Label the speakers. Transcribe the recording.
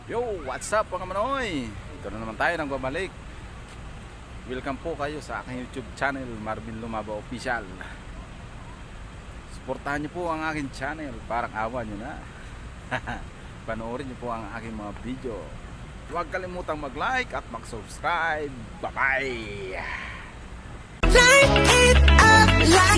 Speaker 1: Yo, what's up mga manoy? Ito na naman tayo nang babalik. Welcome po kayo sa aking YouTube channel, Marvin Lumaba Official. Suportahan niyo po ang aking channel, parang awa niyo na. Panoorin niyo po ang aking mga video. Huwag kalimutang mag-like at mag-subscribe. Bye-bye!
Speaker 2: Light it up, light